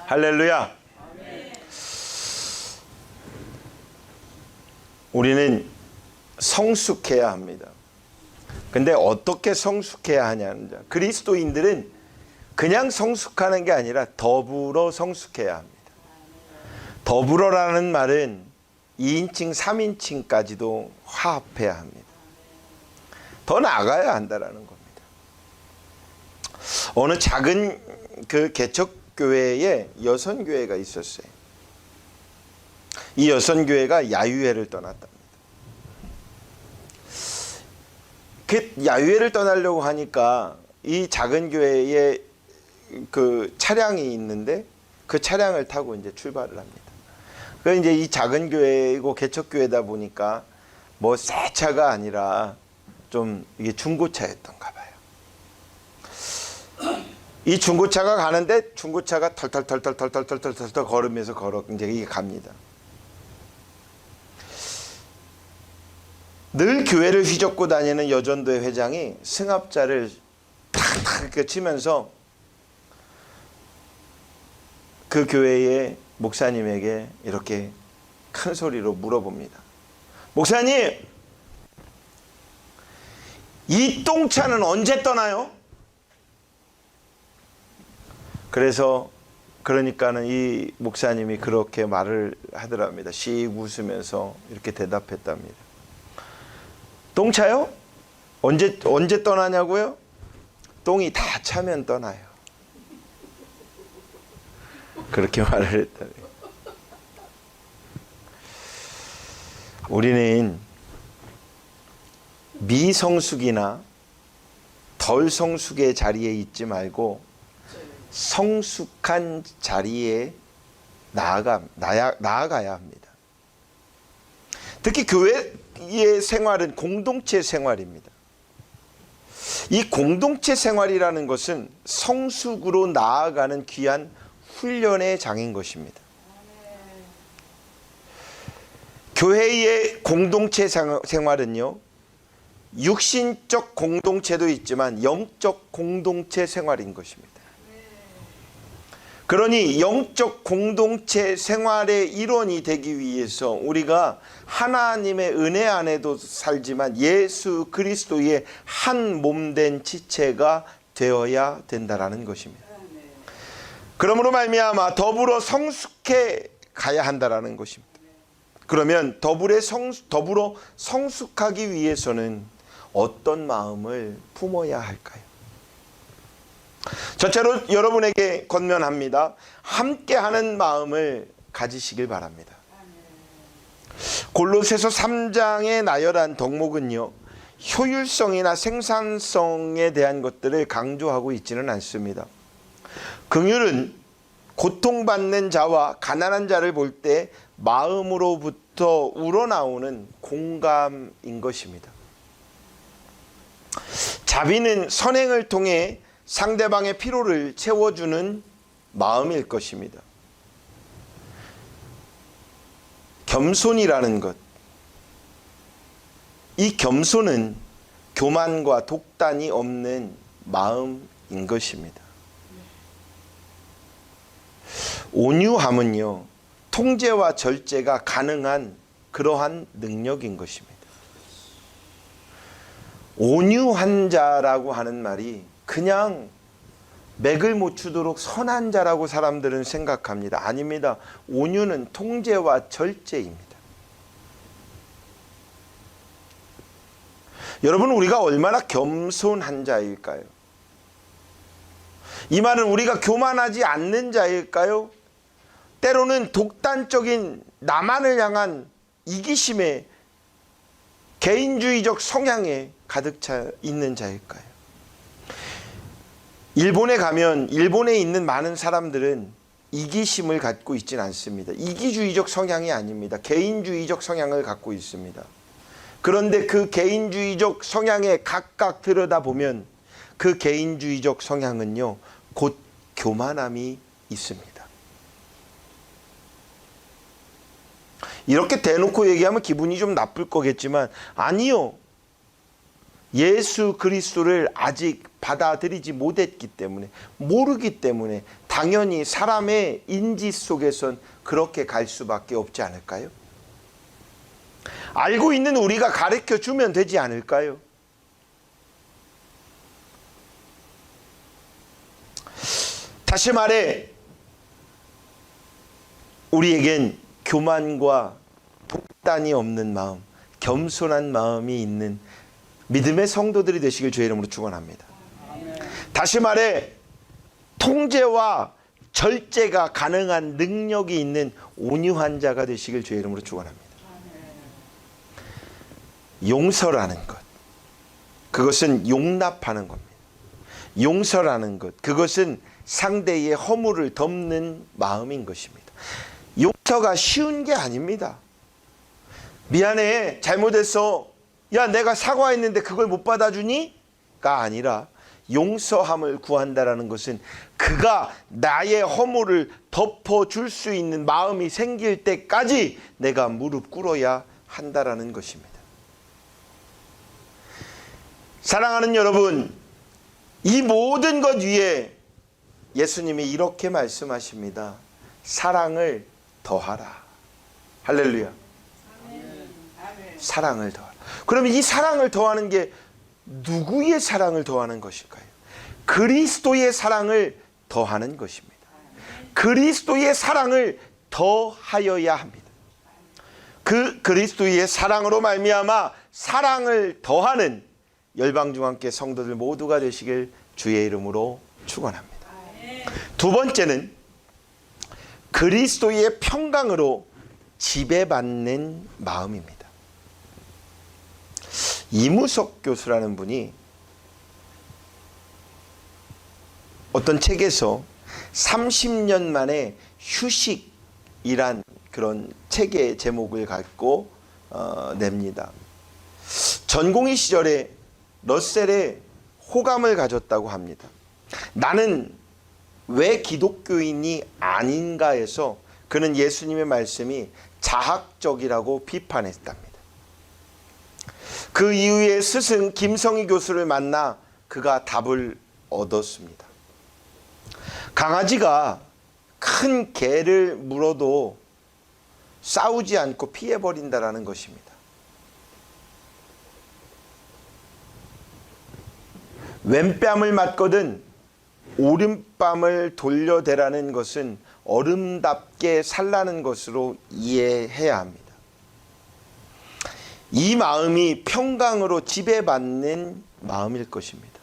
할렐루야. 우리는 성숙해야 합니다. 근데 어떻게 성숙해야 하냐는 자, 그리스도인들은 그냥 성숙하는 게 아니라 더불어 성숙해야 합니다. 더불어라는 말은 2인칭, 3인칭까지도 화합해야 합니다. 더 나아가야 한다라는 겁니다. 어느 작은 그 개척교회에 여선교회가 있었어요. 이 여선교회가 야유회를 떠났답니다. 그 야유회를 떠나려고 하니까 이 작은 교회에 그 차량이 있는데 그 차량을 타고 이제 출발을 합니다. 그 이제 이 작은 교회이고 개척교회다 보니까 뭐 새 차가 아니라 좀 이게 중고차였던가 봐요. 이 중고차가 가는데 중고차가 털털 걸으면서 이제 이게 갑니다. 늘 교회를 휘젓고 다니는 여전도회 회장이 승합자를 탁탁 이렇게 치면서 그 교회의 목사님에게 이렇게 큰 소리로 물어봅니다. 목사님, 이 똥차는 언제 떠나요? 그러니까는 이 목사님이 그렇게 말을 하더랍니다. 씩 웃으면서 이렇게 대답했답니다. 똥차요? 언제 떠나냐고요? 똥이 다 차면 떠나요. 그렇게 말을 했다. 우리는 미성숙이나 덜 성숙의 자리에 있지 말고 성숙한 자리에 나아가야 합니다. 특히 교회의 생활은 공동체 생활입니다. 이 공동체 생활이라는 것은 성숙으로 나아가는 귀한 훈련의 장인 것입니다. 교회의 공동체 생활은요, 육신적 공동체도 있지만 영적 공동체 생활인 것입니다. 그러니 영적 공동체 생활의 일원이 되기 위해서 우리가 하나님의 은혜 안에도 살지만 예수 그리스도의 한 몸된 지체가 되어야 된다라는 것입니다. 그러므로 말미암아 더불어 성숙해 가야 한다라는 것입니다. 그러면 더불어 성숙하기 위해서는 어떤 마음을 품어야 할까요? 첫째로 여러분에게 권면합니다. 함께하는 마음을 가지시길 바랍니다. 골로새서 3장의 나열한 덕목은요, 효율성이나 생산성에 대한 것들을 강조하고 있지는 않습니다. 긍휼은 고통받는 자와 가난한 자를 볼 때 마음으로부터 우러나오는 공감인 것입니다. 자비는 선행을 통해 상대방의 피로를 채워주는 마음일 것입니다. 겸손이라는 것, 이 겸손은 교만과 독단이 없는 마음인 것입니다. 온유함은요, 통제와 절제가 가능한 그러한 능력인 것입니다. 온유한 자라고 하는 말이 그냥 맥을 못 추도록 선한 자라고 사람들은 생각합니다. 아닙니다. 온유는 통제와 절제입니다. 여러분, 우리가 얼마나 겸손한 자일까요? 이 말은 우리가 교만하지 않는 자일까요? 때로는 독단적인 나만을 향한 이기심에 개인주의적 성향에 가득 차 있는 자일까요? 일본에 가면 일본에 있는 많은 사람들은 이기심을 갖고 있지는 않습니다. 이기주의적 성향이 아닙니다. 개인주의적 성향을 갖고 있습니다. 그런데 그 개인주의적 성향에 각각 들여다보면 그 개인주의적 성향은요, 곧 교만함이 있습니다. 이렇게 대놓고 얘기하면 기분이 좀 나쁠 거겠지만 아니요. 예수 그리스도를 아직 받아들이지 못했기 때문에, 모르기 때문에 당연히 사람의 인지 속에선 그렇게 갈 수밖에 없지 않을까요? 알고 있는 우리가 가르쳐 주면 되지 않을까요? 다시 말해, 우리에겐 교만과 독단이 없는 마음, 겸손한 마음이 있는 믿음의 성도들이 되시길 주의 이름으로 축원합니다. 다시 말해, 통제와 절제가 가능한 능력이 있는 온유한 자가 되시길 주의 이름으로 축원합니다. 용서라는 것, 그것은 용납하는 겁니다. 용서라는 것, 그것은 상대의 허물을 덮는 마음인 것입니다. 용서가 쉬운 게 아닙니다. 미안해, 잘못했어. 야, 내가 사과했는데 그걸 못 받아주니? 가 아니라 용서함을 구한다라는 것은 그가 나의 허물을 덮어줄 수 있는 마음이 생길 때까지 내가 무릎 꿇어야 한다라는 것입니다. 사랑하는 여러분, 이 모든 것 위에 예수님이 이렇게 말씀하십니다. 사랑을 더하라. 할렐루야. 사랑을 더하라. 그럼 이 사랑을 더하는 게 누구의 사랑을 더하는 것일까요? 그리스도의 사랑을 더하는 것입니다. 그리스도의 사랑을 더하여야 합니다. 그 그리스도의 사랑으로 말미암아 사랑을 더하는 열방중앙교회 성도들 모두가 되시길 주의 이름으로 축원합니다. 두 번째는 그리스도의 평강으로 지배받는 마음입니다. 이무석 교수라는 분이 어떤 책에서 30년 만에 휴식이란 그런 책의 제목을 갖고 냅니다. 전공의 시절에 러셀에 호감을 가졌다고 합니다. 나는 왜 기독교인이 아닌가 해서 그는 예수님의 말씀이 자학적이라고 비판했답니다. 그 이후에 스승 김성희 교수를 만나 그가 답을 얻었습니다. 강아지가 큰 개를 물어도 싸우지 않고 피해버린다라는 것입니다. 왼뺨을 맞거든 오른뺨을 돌려대라는 것은 어른답게 살라는 것으로 이해해야 합니다. 이 마음이 평강으로 지배받는 마음일 것입니다.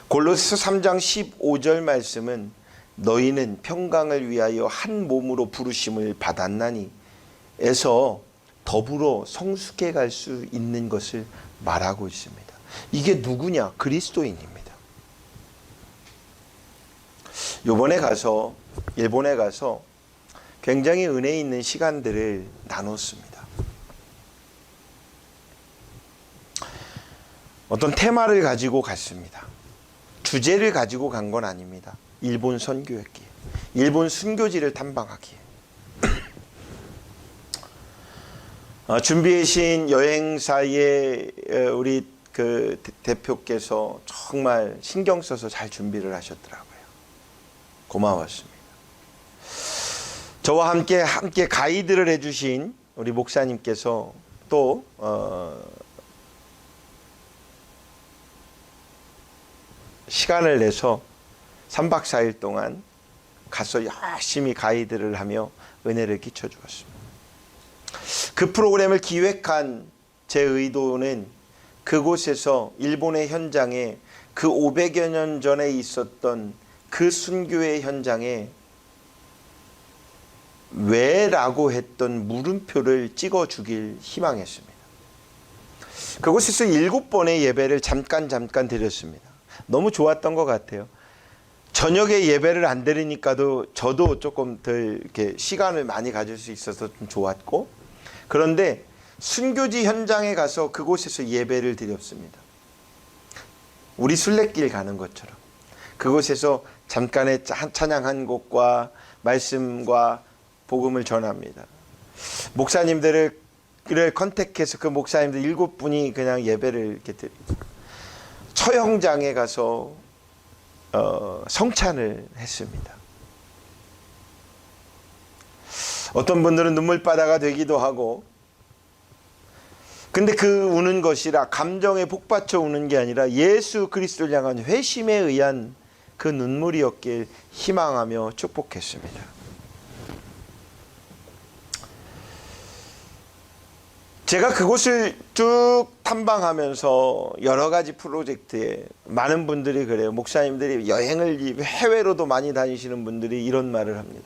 골로새서 3장 15절 말씀은 너희는 평강을 위하여 한 몸으로 부르심을 받았나니 에서 더불어 성숙해 갈 수 있는 것을 말하고 있습니다. 이게 누구냐? 그리스도인입니다. 일본에 가서 굉장히 은혜 있는 시간들을 나눴습니다. 어떤 테마를 가지고 갔습니다. 주제를 가지고 간 건 아닙니다. 일본 선교였기에, 일본 순교지를 탐방하기에. 준비하신 여행사의 우리 그 대표께서 정말 신경 써서 잘 준비를 하셨더라고요. 고마웠습니다. 저와 함께 가이드를 해주신 우리 목사님께서 또 시간을 내서 3박 4일 동안 가서 열심히 가이드를 하며 은혜를 끼쳐 주었습니다. 그 프로그램을 기획한 제 의도는 그곳에서 일본의 현장에 그 500여 년 전에 있었던 그 순교의 현장에 왜라고 했던 물음표를 찍어주길 희망했습니다. 그곳에서 7번의 예배를 잠깐 드렸습니다. 너무 좋았던 것 같아요. 저녁에 예배를 안 드리니까도 저도 조금 덜 이렇게 시간을 많이 가질 수 있어서 좀 좋았고, 그런데 순교지 현장에 가서 그곳에서 예배를 드렸습니다. 우리 순례길 가는 것처럼 그곳에서 잠깐의 찬양 한 곡과 말씀과 복음을 전합니다. 목사님들을 컨택해서 그 목사님들 7분이 그냥 예배를 이렇게 드리고, 처형장에 가서 성찬을 했습니다. 어떤 분들은 눈물바다가 되기도 하고, 근데 그 우는 것이라 감정에 복받쳐 우는 게 아니라 예수 그리스도를 향한 회심에 의한 그 눈물이었길 희망하며 축복했습니다. 제가 그곳을 쭉 탐방하면서 여러 가지 프로젝트에 많은 분들이 그래요. 목사님들이 여행을 해외로도 많이 다니시는 분들이 이런 말을 합니다.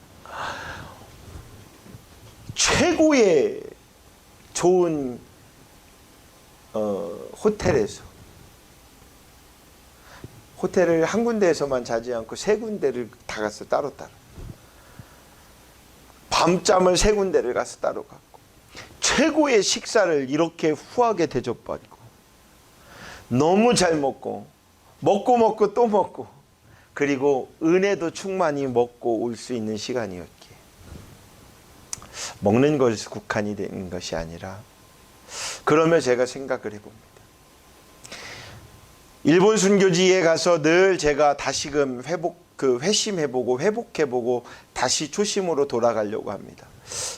최고의 좋은 호텔에서, 호텔을 한 군데에서만 자지 않고 세 군데를 다 가서 따로따로, 밤잠을 세 군데를 가서 따로 갔고, 최고의 식사를 이렇게 후하게 대접받고, 너무 잘 먹고 또 먹고, 그리고 은혜도 충만히 먹고 올 수 있는 시간이었기에, 먹는 것에 국한이 된 것이 아니라, 그러면 제가 생각을 해봅니다. 일본 순교지에 가서 늘 제가 다시금 회심해보고 회복해보고 다시 초심으로 돌아가려고 합니다.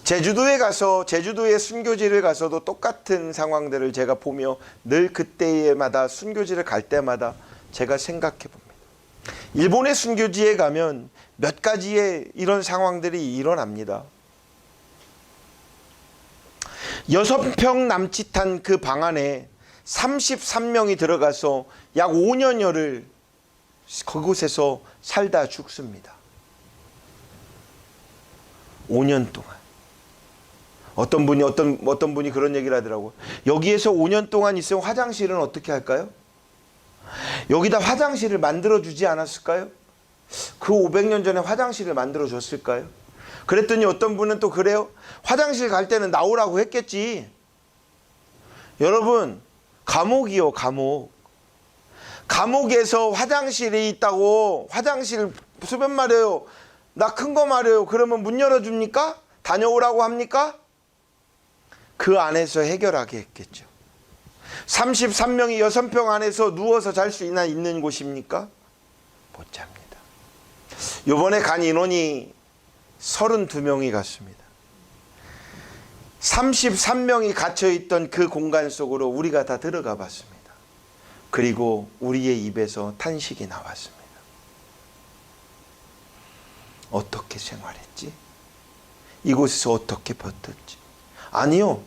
제주도에 가서, 제주도의 순교지를 가서도 똑같은 상황들을 제가 보며 늘 그때마다 순교지를 갈 때마다 제가 생각해 봅니다. 일본의 순교지에 가면 몇 가지의 이런 상황들이 일어납니다. 6평 남짓한 그 방 안에 33명이 들어가서 약 5년여를 그곳에서 살다 죽습니다. 5년 동안. 어떤 분이 그런 얘기를 하더라고요. 여기에서 5년 동안 있으면 화장실은 어떻게 할까요? 여기다 화장실을 만들어 주지 않았을까요? 그 500년 전에 화장실을 만들어 줬을까요? 그랬더니 어떤 분은 또 그래요. 화장실 갈 때는 나오라고 했겠지. 여러분, 감옥이요, 감옥. 감옥에서 화장실이 있다고, 화장실 수변 마려요, 나 큰 거 마려요, 그러면 문 열어줍니까? 다녀오라고 합니까? 그 안에서 해결하게 했겠죠. 33명이 6평 안에서 누워서 잘 수 있는 곳입니까? 못 잡니다. 이번에 간 인원이 32명이 갔습니다. 33명이 갇혀있던 그 공간 속으로 우리가 다 들어가 봤습니다. 그리고 우리의 입에서 탄식이 나왔습니다. 어떻게 생활했지? 이곳에서 어떻게 버텼지? 아니요.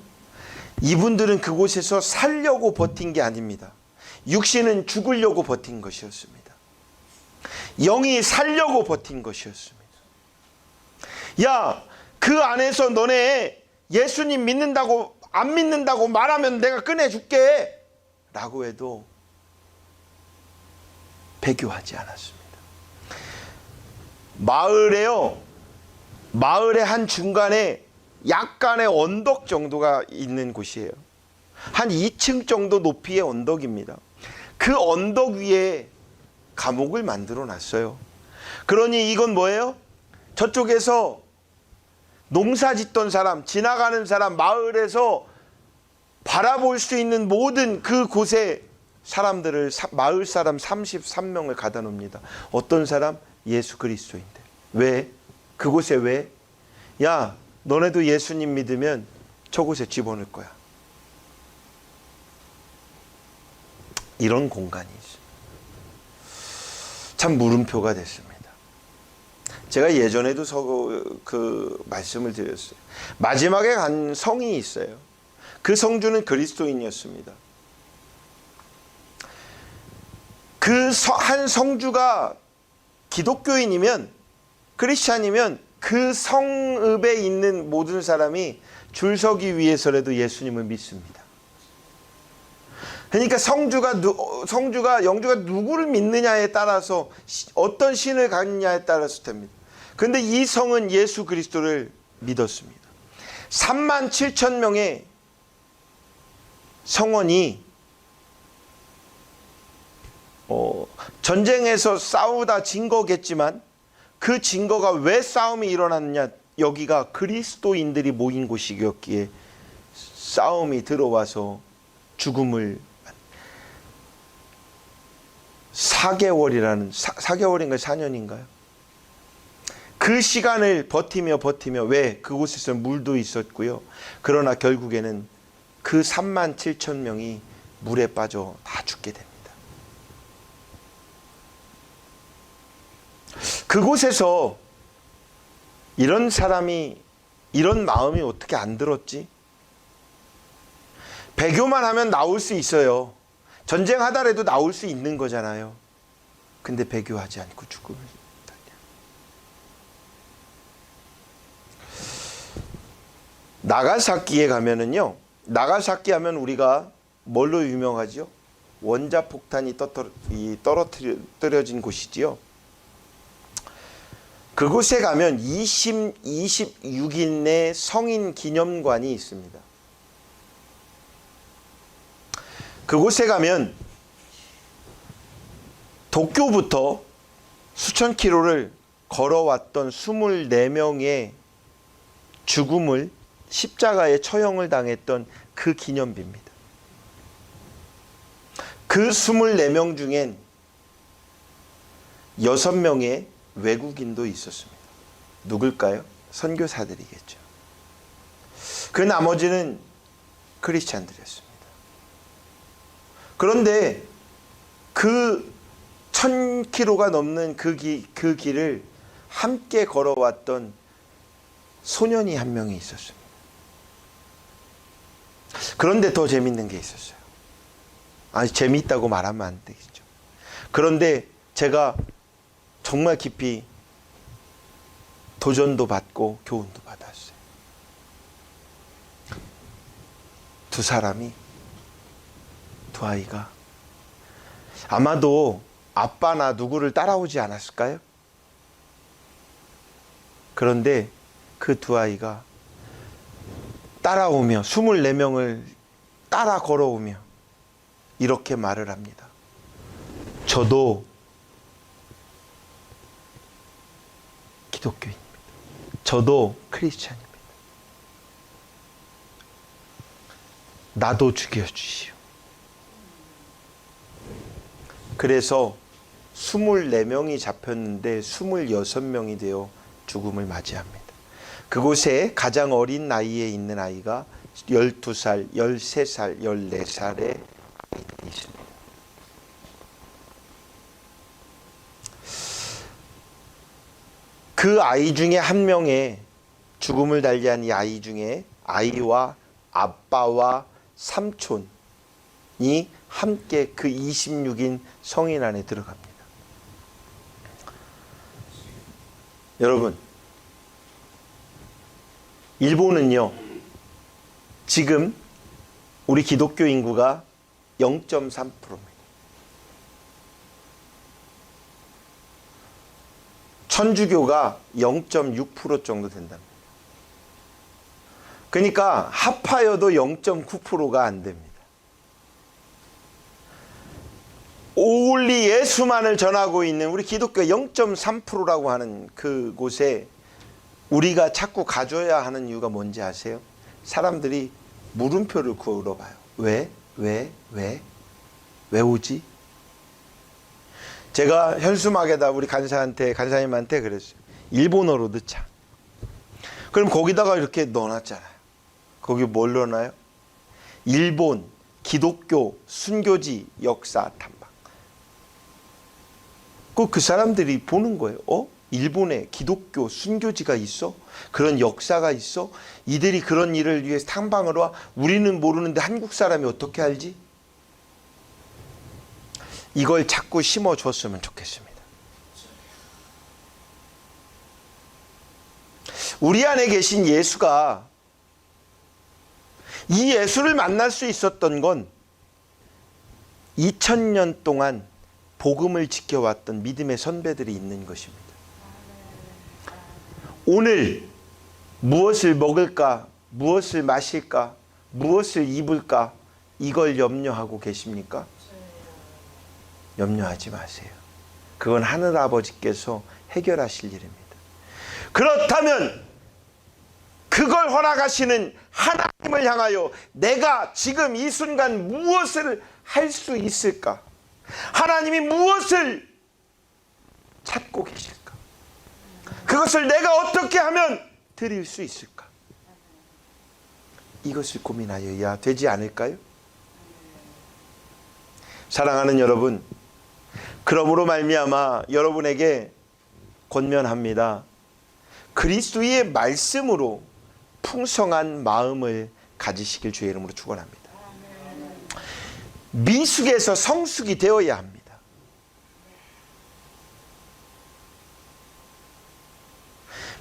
이분들은 그곳에서 살려고 버틴 게 아닙니다. 육신은 죽으려고 버틴 것이었습니다. 영이 살려고 버틴 것이었습니다. 야, 그 안에서 너네 예수님 믿는다고 안 믿는다고 말하면 내가 꺼내줄게 라고 해도 배교하지 않았습니다. 마을의 한 중간에 약간의 언덕 정도가 있는 곳이에요. 한 2층 정도 높이의 언덕입니다. 그 언덕 위에 감옥을 만들어 놨어요. 그러니 이건 뭐예요? 저쪽에서 농사 짓던 사람, 지나가는 사람, 마을에서 바라볼 수 있는 모든 그 곳에 사람들을, 마을 사람 33명을 가다 놉니다. 어떤 사람? 예수 그리스도인들. 왜? 그곳에 왜? 야, 너네도 예수님 믿으면 저곳에 집어넣을 거야. 이런 공간이 있어요. 참 물음표가 됐습니다. 제가 예전에도 그 말씀을 드렸어요. 마지막에 간 성이 있어요. 그 성주는 그리스도인이었습니다. 그 한 성주가 기독교인이면, 크리스찬이면 그 성읍에 있는 모든 사람이 줄 서기 위해서라도 예수님을 믿습니다. 그러니까 영주가 누구를 믿느냐에 따라서, 어떤 신을 갖느냐에 따라서 됩니다. 그런데 이 성은 예수 그리스도를 믿었습니다. 37,000명의 성원이 전쟁에서 싸우다 진 거겠지만, 그 증거가 왜 싸움이 일어났느냐, 여기가 그리스도인들이 모인 곳이었기에 싸움이 들어와서 죽음을 4개월인가요? 4년인가요? 그 시간을 버티며 왜? 그곳에서 물도 있었고요. 그러나 결국에는 그 3만 7천 명이 물에 빠져 다 죽게 됩니다. 그곳에서 이런 사람이 이런 마음이 어떻게 안 들었지? 배교만 하면 나올 수 있어요. 전쟁하더라도 나올 수 있는 거잖아요. 근데 배교하지 않고 죽음을 당해. 나가사키에 가면은요. 나가사키 하면 우리가 뭘로 유명하죠? 원자폭탄이 떨어뜨려진 곳이지요. 그곳에 가면 26인의 성인 기념관이 있습니다. 그곳에 가면 도쿄부터 수천 킬로를 걸어왔던 24명의 죽음을 십자가에 처형을 당했던 그 기념비입니다. 그 24명 중엔 6명의 외국인도 있었습니다. 누굴까요? 선교사들이겠죠. 그 나머지는 크리스찬들이었습니다. 그런데 그 1000km가 넘는 그 길을 함께 걸어왔던 소년이 한 명이 있었습니다. 그런데 더 재밌는 게 있었어요. 아니, 재미있다고 말하면 안 되겠죠. 그런데 제가 정말 깊이 도전도 받고 교훈도 받았어요. 두 아이가 아마도 아빠나 누구를 따라오지 않았을까요? 그런데 그 두 아이가 따라오며 24명을 따라 걸어오며 이렇게 말을 합니다. 저도 기독교인입니다. 저도 크리스찬입니다. 나도 죽여주시오. 그래서 24명이 잡혔는데 26명이 되어 죽음을 맞이합니다. 그곳에 가장 어린 나이에 있는 아이가 12살, 13살, 14살에 있습니다. 그 아이 중에 한 명의 죽음을 달리한 이 아이 중에 아이와 아빠와 삼촌이 함께 그 26인 성인 안에 들어갑니다. 여러분, 일본은요, 지금 우리 기독교 인구가 0.3%입니다. 천주교가 0.6% 정도 된답니다. 그러니까 합하여도 0.9%가 안 됩니다. 오울리 예수만을 전하고 있는 우리 기독교 0.3%라고 하는 그곳에 우리가 자꾸 가줘야 하는 이유가 뭔지 아세요? 사람들이 물음표를 물어봐요. 왜 오지? 제가 현수막에다 우리 간사님한테 그랬어요. 일본어로 넣자. 그럼 거기다가 이렇게 넣어놨잖아요. 거기 뭘 넣어놔요? 일본 기독교 순교지 역사 탐방. 그 사람들이 보는 거예요. 일본에 기독교 순교지가 있어? 그런 역사가 있어? 이들이 그런 일을 위해서 탐방을 와? 우리는 모르는데 한국 사람이 어떻게 알지? 이걸 자꾸 심어줬으면 좋겠습니다. 우리 안에 계신 예수가, 이 예수를 만날 수 있었던 건 2000년 동안 복음을 지켜왔던 믿음의 선배들이 있는 것입니다. 오늘 무엇을 먹을까, 무엇을 마실까, 무엇을 입을까, 이걸 염려하고 계십니까? 염려하지 마세요. 그건 하늘아버지께서 해결하실 일입니다. 그렇다면 그걸 허락하시는 하나님을 향하여 내가 지금 이 순간 무엇을 할 수 있을까? 하나님이 무엇을 찾고 계실까? 그것을 내가 어떻게 하면 드릴 수 있을까? 이것을 고민하여야 되지 않을까요? 사랑하는 여러분, 그러므로 말미암아 여러분에게 권면합니다. 그리스도의 말씀으로 풍성한 마음을 가지시길 주의 이름으로 축원합니다. 미숙에서 성숙이 되어야 합니다.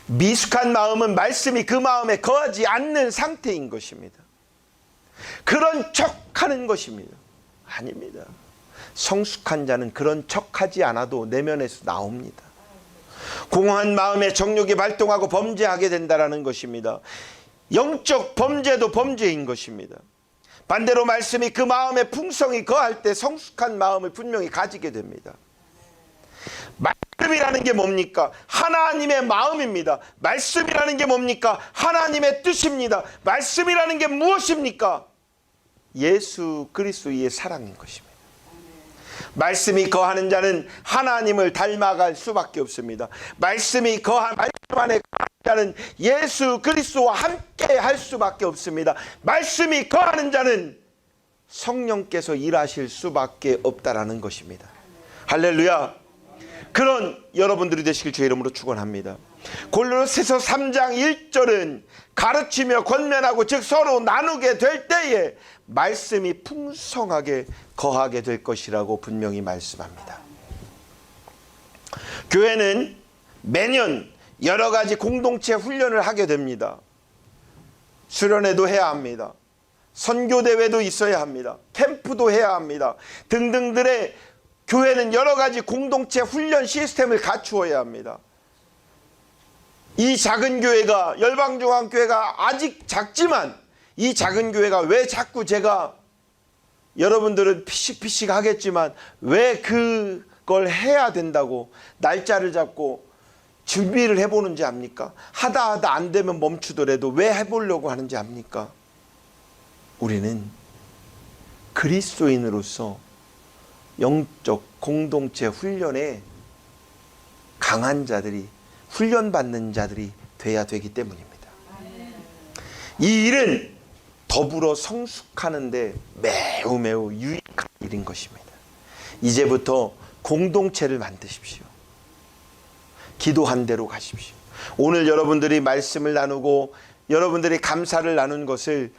미숙한 마음은 말씀이 그 마음에 거하지 않는 상태인 것입니다. 그런 척하는 것입니다. 아닙니다. 성숙한 자는 그런 척하지 않아도 내면에서 나옵니다. 공허한 마음에 정욕이 발동하고 범죄하게 된다는 것입니다. 영적 범죄도 범죄인 것입니다. 반대로 말씀이 그 마음에 풍성히 거할 때 성숙한 마음을 분명히 가지게 됩니다. 말씀이라는 게 뭡니까? 하나님의 마음입니다. 말씀이라는 게 뭡니까? 하나님의 뜻입니다. 말씀이라는 게 무엇입니까? 예수 그리스도의 사랑인 것입니다. 말씀이 거하는 자는 하나님을 닮아갈 수밖에 없습니다. 말씀이 거한 말씀 안에 거하는 자는 예수 그리스도와 함께 할 수밖에 없습니다. 말씀이 거하는 자는 성령께서 일하실 수밖에 없다라는 것입니다. 할렐루야. 그런 여러분들이 되시길 주의 이름으로 축원합니다. 골로새서 3장 1절은 가르치며 권면하고 즉 서로 나누게 될 때에 말씀이 풍성하게 거하게 될 것이라고 분명히 말씀합니다. 교회는 매년 여러 가지 공동체 훈련을 하게 됩니다. 수련회도 해야 합니다. 선교대회도 있어야 합니다. 캠프도 해야 합니다. 등등들의 교회는 여러 가지 공동체 훈련 시스템을 갖추어야 합니다. 이 작은 교회가, 열방중앙교회가 아직 작지만 이 작은 교회가 왜 자꾸 제가, 여러분들은 피식피식 하겠지만 왜 그걸 해야 된다고 날짜를 잡고 준비를 해보는지 압니까? 하다 안 되면 멈추더라도 왜 해보려고 하는지 압니까? 우리는 그리스도인으로서 영적 공동체 훈련에 강한 자들이, 훈련받는 자들이 돼야 되기 때문입니다. 이 일은 더불어 성숙하는데 매우 유익한 일인 것입니다. 이제부터 공동체를 만드십시오. 기도한 대로 가십시오. 오늘 여러분들이 말씀을 나누고 여러분들이 감사를 나눈 것을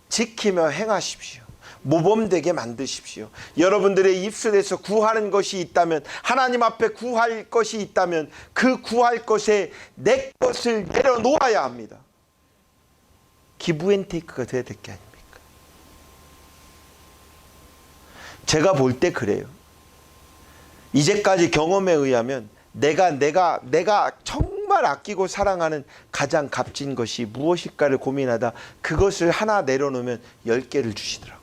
지키며 행하십시오. 모범되게 만드십시오. 여러분들의 입술에서 구하는 것이 있다면, 하나님 앞에 구할 것이 있다면 그 구할 것에 내 것을 내려놓아야 합니다. 기브앤테이크가 돼야 될 게 아닙니까? 제가 볼 때 그래요. 이제까지 경험에 의하면 내가 정말 아끼고 사랑하는 가장 값진 것이 무엇일까를 고민하다 그것을 하나 내려놓으면 10개를 주시더라고요.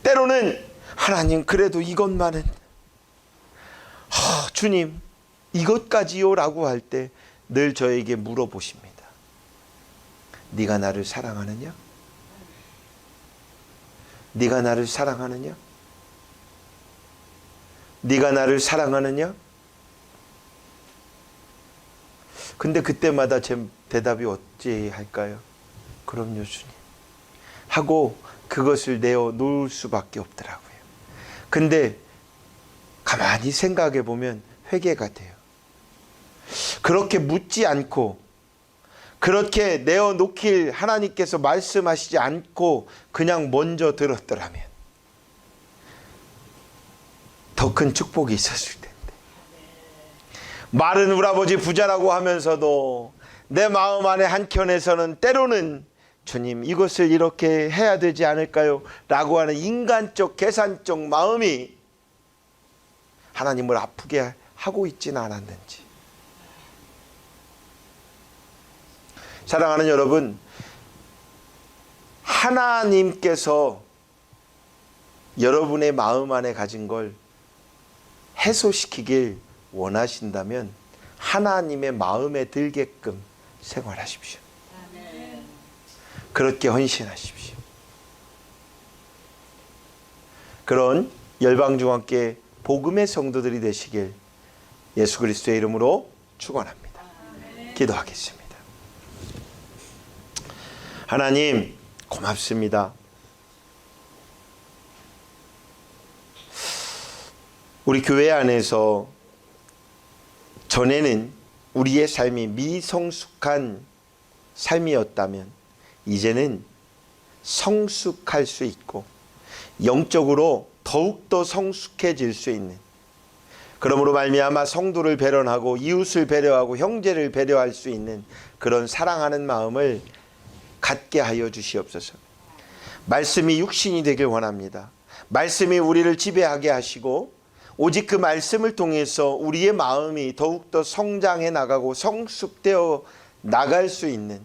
때로는 하나님 그래도 이것만은, 주님 이것까지요 라고 할 때 늘 저에게 물어보십니다. 네가 나를 사랑하느냐? 네가 나를 사랑하느냐? 네가 나를 사랑하느냐? 근데 그때마다 제 대답이 어찌 할까요? 그럼요 주님 하고 그것을 내어놓을 수밖에 없더라고요. 근데 가만히 생각해 보면 회개가 돼요. 그렇게 묻지 않고, 그렇게 내어놓길 하나님께서 말씀하시지 않고 그냥 먼저 들었더라면 더 큰 축복이 있었을 텐데. 말은 우리 아버지 부자라고 하면서도 내 마음 안에 한켠에서는 때로는 주님 이것을 이렇게 해야 되지 않을까요? 라고 하는 인간적 계산적 마음이 하나님을 아프게 하고 있지는 않았는지. 사랑하는 여러분, 하나님께서 여러분의 마음 안에 가진 걸 해소시키길 원하신다면 하나님의 마음에 들게끔 생활하십시오. 그렇게 헌신하십시오. 그런 열방중앙교회 복음의 성도들이 되시길 예수 그리스도의 이름으로 축원합니다. 기도하겠습니다. 하나님 고맙습니다. 우리 교회 안에서 전에는 우리의 삶이 미성숙한 삶이었다면 이제는 성숙할 수 있고 영적으로 더욱더 성숙해질 수 있는, 그러므로 말미암아 성도를 배려하고 이웃을 배려하고 형제를 배려할 수 있는 그런 사랑하는 마음을 갖게 하여 주시옵소서. 말씀이 육신이 되길 원합니다. 말씀이 우리를 지배하게 하시고 오직 그 말씀을 통해서 우리의 마음이 더욱더 성장해 나가고 성숙되어 나갈 수 있는,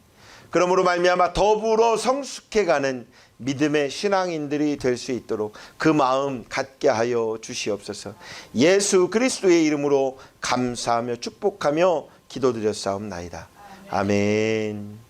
그러므로 말미암아 더불어 성숙해가는 믿음의 신앙인들이 될 수 있도록 그 마음 갖게 하여 주시옵소서. 예수 그리스도의 이름으로 감사하며 축복하며 기도드렸사옵나이다. 아멘.